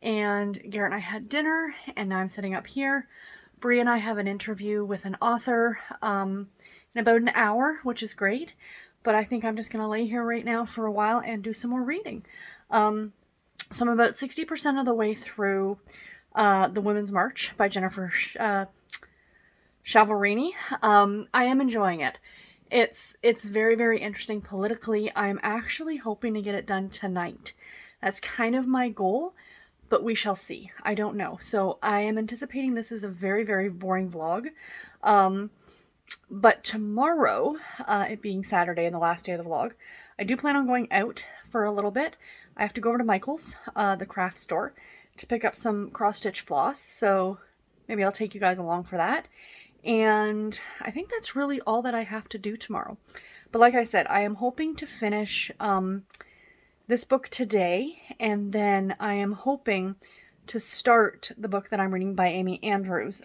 And Garrett and I had dinner, and now I'm sitting up here. Bree and I have an interview with an author in about an hour, which is great. But I think I'm just going to lay here right now for a while and do some more reading. So I'm about 60% of the way through The Women's March by Jennifer Chiaverini. I am enjoying it. It's very, very interesting politically. I'm actually hoping to get it done tonight. That's kind of my goal. But we shall see. I don't know. So I am anticipating this is a very, very boring vlog. But tomorrow, it being Saturday and the last day of the vlog, I do plan on going out for a little bit. I have to go over to Michael's, the craft store, to pick up some cross-stitch floss. So maybe I'll take you guys along for that. And I think that's really all that I have to do tomorrow. But like I said, I am hoping to finish this book today, and then I am hoping to start the book that I'm reading by Amy Andrews.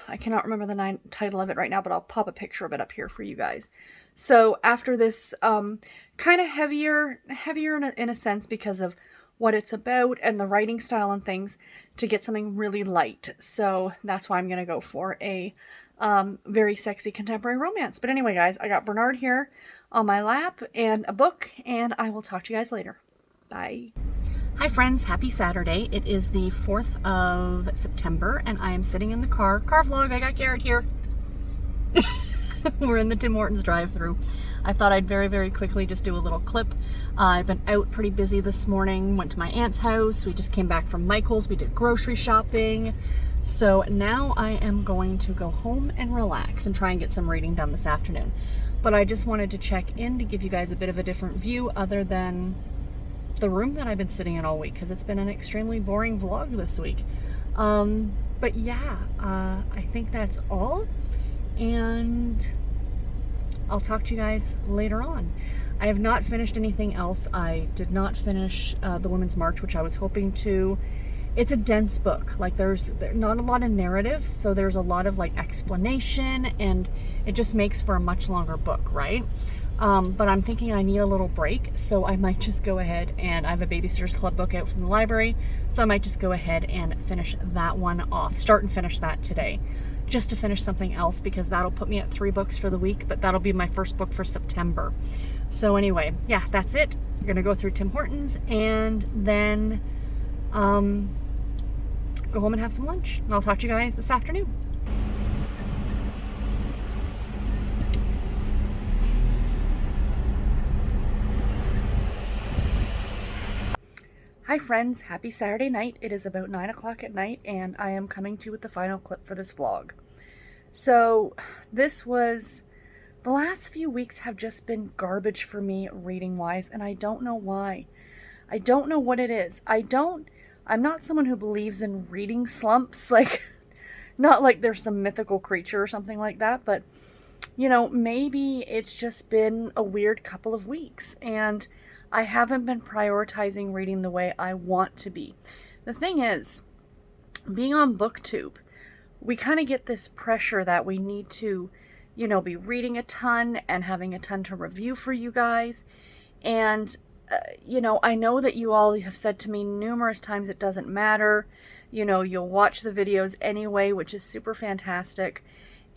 I cannot remember the title of it right now, but I'll pop a picture of it up here for you guys. So after this, kind of heavier in a sense because of what it's about and the writing style and things, to get something really light. So that's why I'm going to go for a very sexy contemporary romance. But anyway, guys, I got Bernard here on my lap and a book, and I will talk to you guys later. Bye. Hi friends, happy Saturday. It is the 4th of September, and I am sitting in the car vlog. I got Garrett here. We're in the Tim Hortons drive-thru. I thought I'd very, very quickly just do a little clip. I've been out pretty busy this morning. Went to my aunt's house. We just came back from Michael's. We did grocery shopping. So now I am going to go home and relax and try and get some reading done this afternoon. But I just wanted to check in to give you guys a bit of a different view other than the room that I've been sitting in all week, because it's been an extremely boring vlog this week. But yeah, I think that's all. And I'll talk to you guys later on. I have not finished anything else. I did not finish The Women's March, which I was hoping to. It's a dense book. Like there's not a lot of narrative, so there's a lot of like explanation, and it just makes for a much longer book, right? But I'm thinking I need a little break, so I might just go ahead, and I have a Babysitter's Club book out from the library, so I might just go ahead and finish that one off. Start and finish that today, just to finish something else, because that'll put me at 3 books for the week, but that'll be my first book for September. So anyway, yeah, that's it. We're gonna go through Tim Hortons, and then go home and have some lunch. And I'll talk to you guys this afternoon. Hi friends, happy Saturday night. It is about 9 o'clock at night, and I am coming to you with the final clip for this vlog. So the last few weeks have just been garbage for me reading wise, and I don't know why. I don't know what it is. I'm not someone who believes in reading slumps, like, not like there's some mythical creature or something like that, but, you know, maybe it's just been a weird couple of weeks, and I haven't been prioritizing reading the way I want to be. The thing is, being on BookTube, we kind of get this pressure that we need to, you know, be reading a ton and having a ton to review for you guys. And, you know, I know that you all have said to me numerous times it doesn't matter. You know, you'll watch the videos anyway, which is super fantastic.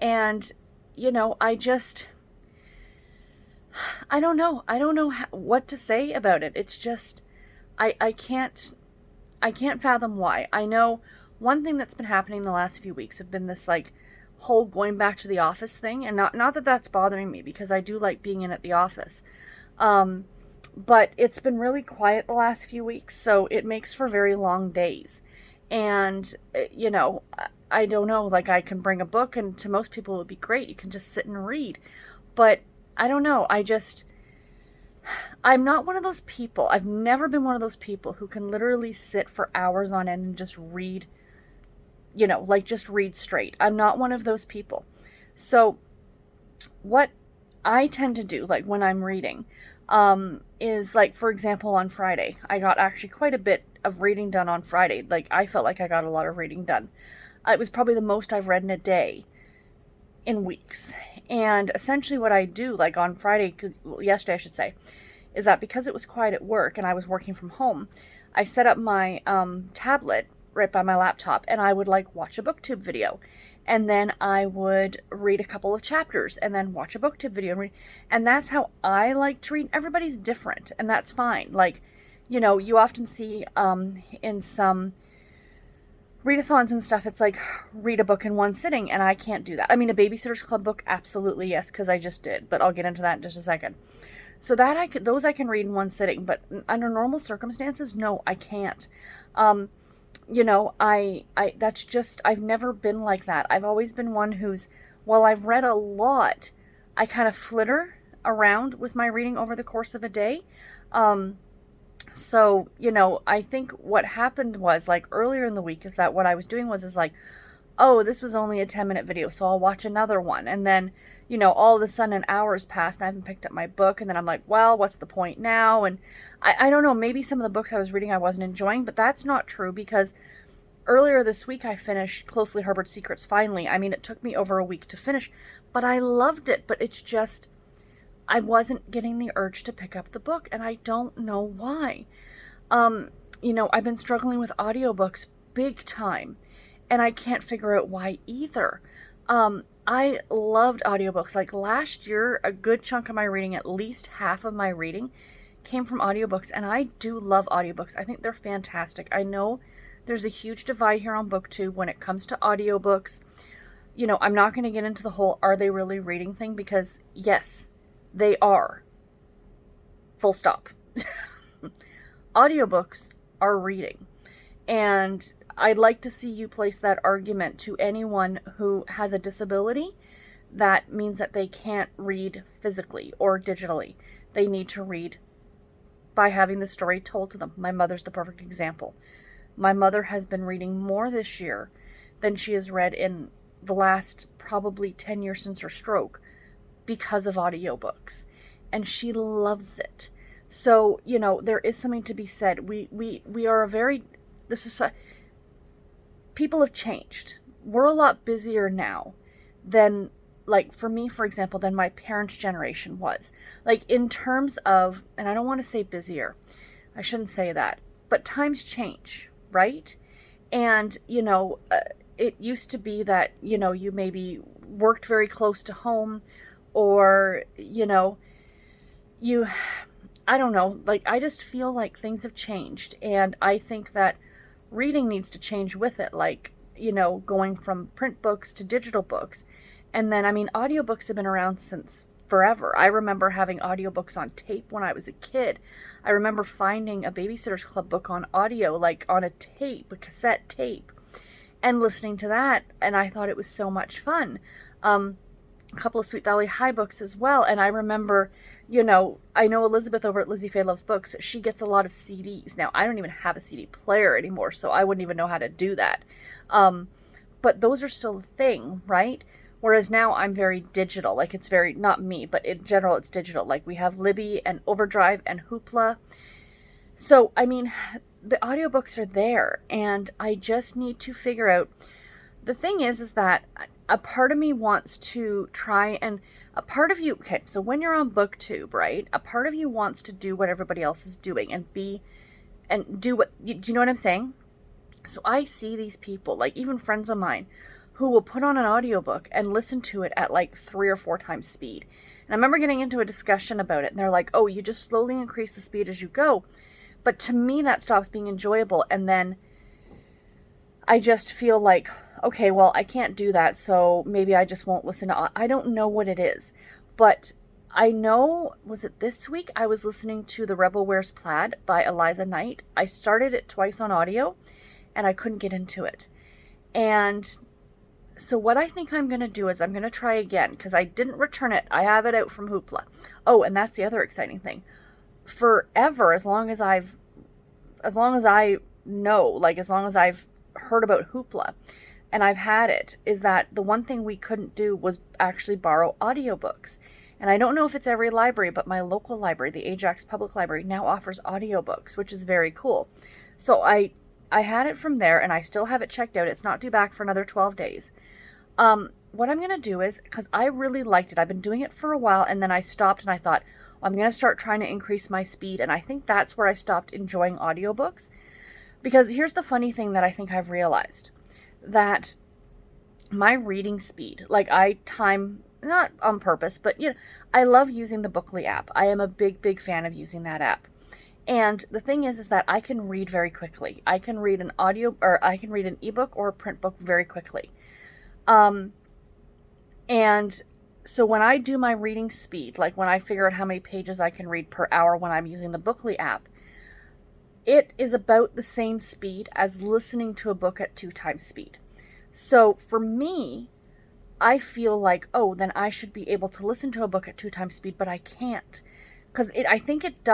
And, you know, I don't know. I don't know what to say about it. It's just, I can't fathom why. I know one thing that's been happening the last few weeks have been this like whole going back to the office thing, and not that that's bothering me, because I do like being in at the office. But it's been really quiet the last few weeks, so it makes for very long days. And, I don't know, like I can bring a book, and to most people it would be great. You can just sit and read. But I don't know. I'm not one of those people. I've never been one of those people who can literally sit for hours on end and just read, like just read straight. I'm not one of those people. So what I tend to do, like when I'm reading, is like, for example, on Friday, I got actually quite a bit of reading done on Friday. Like, I felt like I got a lot of reading done. It was probably the most I've read in a day in weeks. And essentially what I do, like on Friday, yesterday I should say, is that because it was quiet at work and I was working from home, I set up my tablet right by my laptop, and I would like watch a booktube video. And then I would read a couple of chapters and then watch a booktube video and read. And that's how I like to read. Everybody's different, and that's fine. Like, you often see in some readathons and stuff, it's like read a book in one sitting, and I can't do that. I mean, a Babysitter's Club book, absolutely yes, because I just did, but I'll get into that in just a second. So those I can read in one sitting, but under normal circumstances, no, I can't. That's just, I've never been like that. I've always been one who's, while I've read a lot, I kind of flitter around with my reading over the course of a day. So, I think what happened was, like, earlier in the week, is that what I was doing is like, oh, this was only a 10-minute video, so I'll watch another one. And then, all of a sudden an hour's passed and I haven't picked up my book. And then I'm like, well, what's the point now? And I don't know, maybe some of the books I was reading I wasn't enjoying, but that's not true, because earlier this week I finished Closely Harbored Secrets finally. I mean, it took me over a week to finish, but I loved it. But it's just, I wasn't getting the urge to pick up the book, and I don't know why. I've been struggling with audiobooks big time, and I can't figure out why either. I loved audiobooks. Like last year, a good chunk of my reading, at least half of my reading, came from audiobooks, and I do love audiobooks. I think they're fantastic. I know there's a huge divide here on BookTube when it comes to audiobooks. I'm not going to get into the whole are they really reading thing, because yes, they are. Full stop. Audiobooks are reading. And I'd like to see you place that argument to anyone who has a disability. That means that they can't read physically or digitally. They need to read by having the story told to them. My mother's the perfect example. My mother has been reading more this year than she has read in the last probably 10 years since her stroke, because of audiobooks. And she loves it. So, there is something to be said. We are people have changed. We're a lot busier now than, like, for me, for example, than my parents' generation was. Like, in terms of, and I don't want to say busier, I shouldn't say that, but times change, right? And, it used to be that, you maybe worked very close to home, or, I don't know, like, I just feel like things have changed, and I think that reading needs to change with it, like, going from print books to digital books. And then, I mean, audiobooks have been around since forever. I remember having audiobooks on tape when I was a kid. I remember finding a Babysitter's Club book on audio, like on a tape, a cassette tape, and listening to that, and I thought it was so much fun. A couple of Sweet Valley High books as well, and I remember, I know Elizabeth over at Lizzie Faye Loves Books, she gets a lot of CDs. Now, I don't even have a CD player anymore, so I wouldn't even know how to do that. But those are still a thing, right? Whereas now I'm very digital. Like, it's very, not me, but in general it's digital. Like, we have Libby and Overdrive and Hoopla. So, I mean, the audiobooks are there, and I just need to figure out. The thing is that a part of me wants to try, and a part of you, okay, so when you're on BookTube, right, a part of you wants to do what everybody else is doing and do what, do you know what I'm saying? So I see these people, like even friends of mine, who will put on an audiobook and listen to it at like 3 or 4 times speed. And I remember getting into a discussion about it, and they're like, oh, you just slowly increase the speed as you go. But to me, that stops being enjoyable, and then I just feel like, okay, well, I can't do that, so maybe I just won't listen to, I don't know what it is, but I know, was it this week? I was listening to The Rebel Wears Plaid by Eliza Knight. I started it twice on audio and I couldn't get into it. And so what I think I'm going to do is I'm going to try again because I didn't return it. I have it out from Hoopla. Oh, and that's the other exciting thing. Forever, as long as I know, like as long as I've heard about Hoopla and I've had it, is that the one thing we couldn't do was actually borrow audiobooks. And I don't know if it's every library, but my local library, the Ajax Public Library, now offers audiobooks, which is very cool. So I had it from there and I still have it checked out. It's not due back for another 12 days. What I'm going to do is, because I really liked it, I've been doing it for a while and then I stopped and I thought, I'm going to start trying to increase my speed. And I think that's where I stopped enjoying audiobooks. Because here's the funny thing that I think I've realized. That my reading speed, like I time, not on purpose, but I love using the Bookly app. I am a big fan of using that app. And the thing is that I can read very quickly. I can read an ebook or a print book very quickly. And so when I do my reading speed, like when I figure out how many pages I can read per hour when I'm using the Bookly app, it is about the same speed as listening to a book at 2 times speed. So for me, I feel like, oh, then I should be able to listen to a book at 2 times speed, but I can't. Because I think it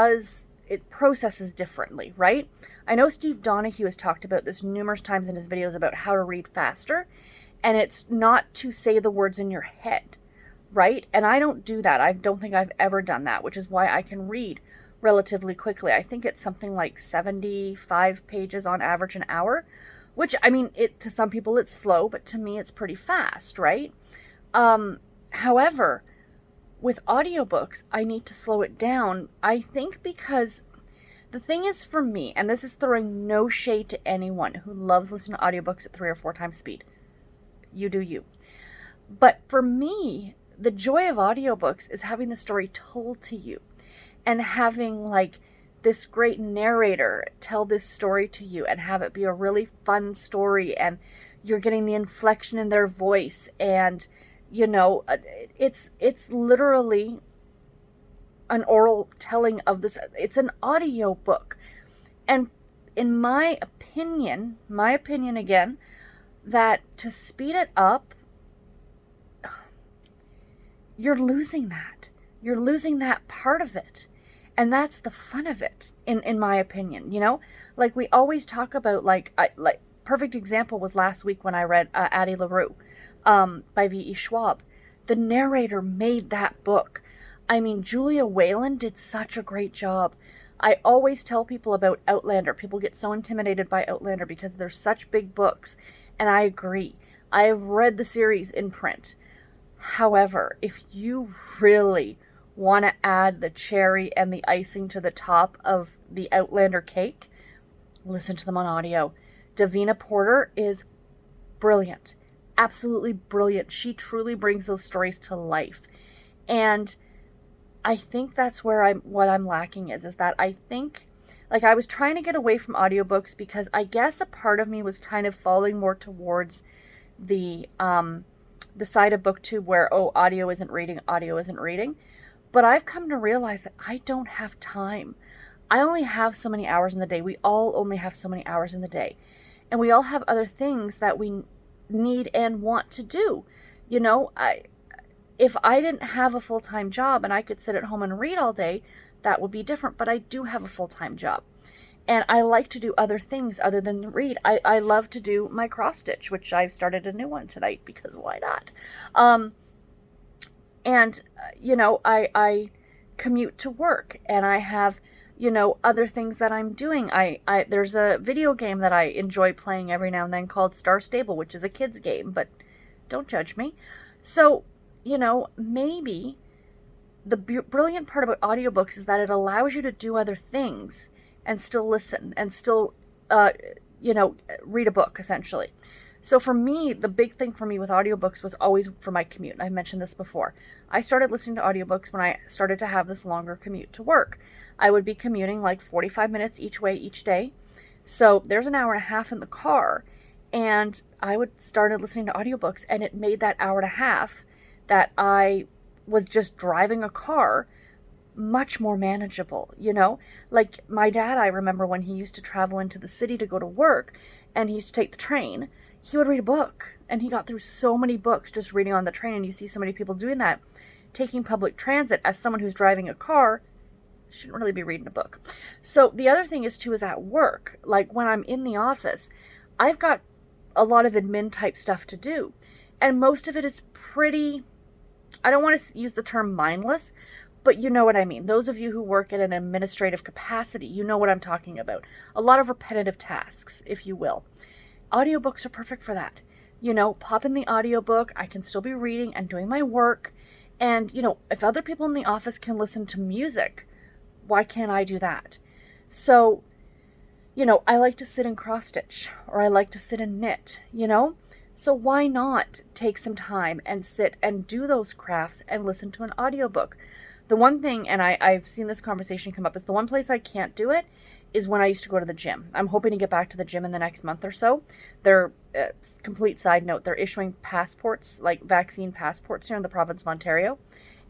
processes differently, right? I know Steve Donahue has talked about this numerous times in his videos about how to read faster, and it's not to say the words in your head, right? And I don't do that. I don't think I've ever done that, which is why I can read relatively quickly. I think it's something like 75 pages on average an hour, which, I mean, to some people it's slow, but to me it's pretty fast, right? However, with audiobooks, I need to slow it down, I think, because the thing is for me, and this is throwing no shade to anyone who loves listening to audiobooks at 3 or 4 times speed. You do you. But for me, the joy of audiobooks is having the story told to you and having like this great narrator tell this story to you and have it be a really fun story, and you're getting the inflection in their voice, and it's literally an oral telling of this. It's an audio book. And in my opinion again, that to speed it up, you're losing that. You're losing that part of it. And that's the fun of it, in my opinion, Like we always talk about, perfect example was last week when I read Addie LaRue by V.E. Schwab. The narrator made that book. I mean, Julia Whalen did such a great job. I always tell people about Outlander. People get so intimidated by Outlander because they're such big books. And I agree. I have read the series in print. However, if you really want to add the cherry and the icing to the top of the Outlander cake, listen to them on audio. Davina Porter is brilliant. Absolutely brilliant. She truly brings those stories to life. And I think that's where what I'm lacking is that I think, like, I was trying to get away from audiobooks because I guess a part of me was kind of falling more towards the side of BookTube where, audio isn't reading. But I've come to realize that I don't have time. I only have so many hours in the day. We all only have so many hours in the day. And we all have other things that we need and want to do. If I didn't have a full-time job and I could sit at home and read all day, that would be different. But I do have a full-time job. And I like to do other things other than read. I love to do my cross stitch, which I've started a new one tonight because why not? I commute to work and I have, other things that I'm doing. There's a video game that I enjoy playing every now and then called Star Stable, which is a kid's game, but don't judge me. So, maybe the brilliant part about audiobooks is that it allows you to do other things and still listen and still, read a book, essentially. So for me, the big thing for me with audiobooks was always for my commute. And I've mentioned this before. I started listening to audiobooks when I started to have this longer commute to work. I would be commuting like 45 minutes each way each day. So there's an hour and a half in the car. And I started listening to audiobooks, and it made that hour and a half that I was just driving a car much more manageable, you know? Like my dad, I remember when he used to travel into the city to go to work and he used to take the train, he would read a book, and he got through so many books just reading on the train. And you see so many people doing that. Taking public transit, as someone who's driving a car, shouldn't really be reading a book. So the other thing is too, is at work, like when I'm in the office, I've got a lot of admin type stuff to do, and most of it is pretty, I don't want to use the term mindless, but you know what I mean. Those of you who work in an administrative capacity, you know what I'm talking about. A lot of repetitive tasks, if you will. Audiobooks are perfect for that. You know, pop in the audiobook, I can still be reading and doing my work. And, you know, if other people in the office can listen to music, why can't I do that? So, you know, I like to sit and cross stitch, or I like to sit and knit, you know? So why not take some time and sit and do those crafts and listen to an audiobook? The one thing, and I've seen this conversation come up, is the one place I can't do it is when I used to go to the gym. I'm hoping to get back to the gym in the next month or so. They're, complete side note, they're issuing passports, like vaccine passports here in the province of Ontario,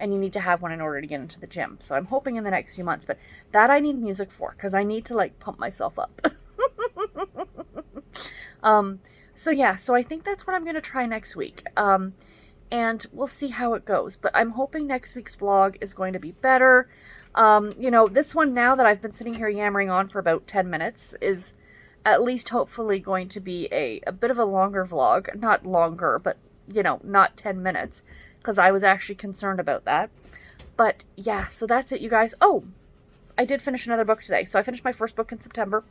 and you need to have one in order to get into the gym. So I'm hoping in the next few months, but that I need music for, because I need to like pump myself up. So yeah, so I think that's what I'm going to try next week. And we'll see how it goes. But I'm hoping next week's vlog is going to be better. You know, this one, now that I've been sitting here yammering on for about 10 minutes, is at least hopefully going to be a bit of a longer vlog. Not longer, but, you know, not 10 minutes. Because I was actually concerned about that. But, yeah, so that's it, you guys. Oh, I did finish another book today. So I finished my first book in September.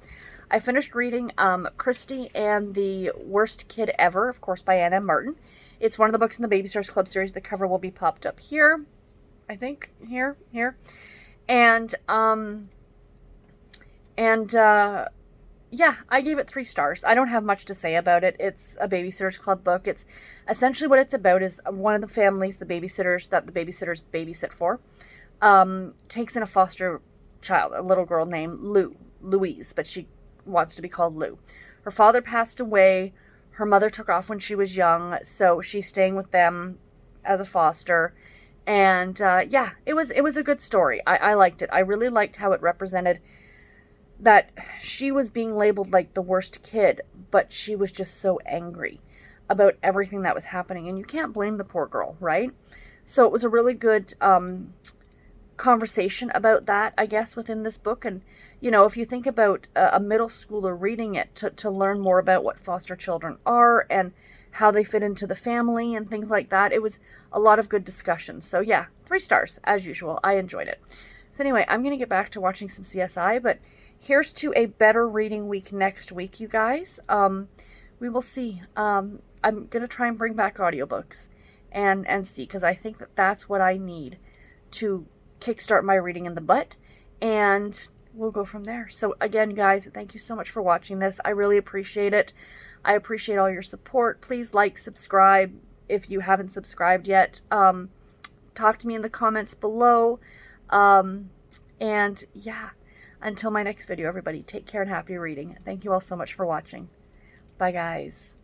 I finished reading Christy and the Worst Kid Ever, of course, by Anne M. Martin. It's one of the books in the Babysitters Club series. The cover will be popped up here. I think. Here. And, yeah, I gave it 3 stars. I don't have much to say about it. It's a Babysitters Club book. It's essentially what it's about is one of the families, the babysitters that the babysitters babysit for, takes in a foster child, a little girl named Louise, but she wants to be called Lou. Her father passed away. Her mother took off when she was young, so she's staying with them as a foster. And yeah, it was a good story. I liked it. I really liked how it represented that she was being labeled like the worst kid, but she was just so angry about everything that was happening. And you can't blame the poor girl, right? So it was a really good conversation about that, I guess, within this book. And, you know, if you think about a middle schooler reading it to learn more about what foster children are and how they fit into the family and things like that, it was a lot of good discussion. So yeah, 3 stars as usual. I enjoyed it. So anyway, I'm going to get back to watching some CSI, but here's to a better reading week next week, you guys. We will see. I'm going to try and bring back audiobooks and see, because I think that that's what I need to kickstart my reading in the butt, and we'll go from there. So again, guys, thank you so much for watching this. I really appreciate it. I appreciate all your support. Please like, subscribe if you haven't subscribed yet. Talk to me in the comments below. And yeah, until my next video, everybody, take care and happy reading. Thank you all so much for watching. Bye, guys.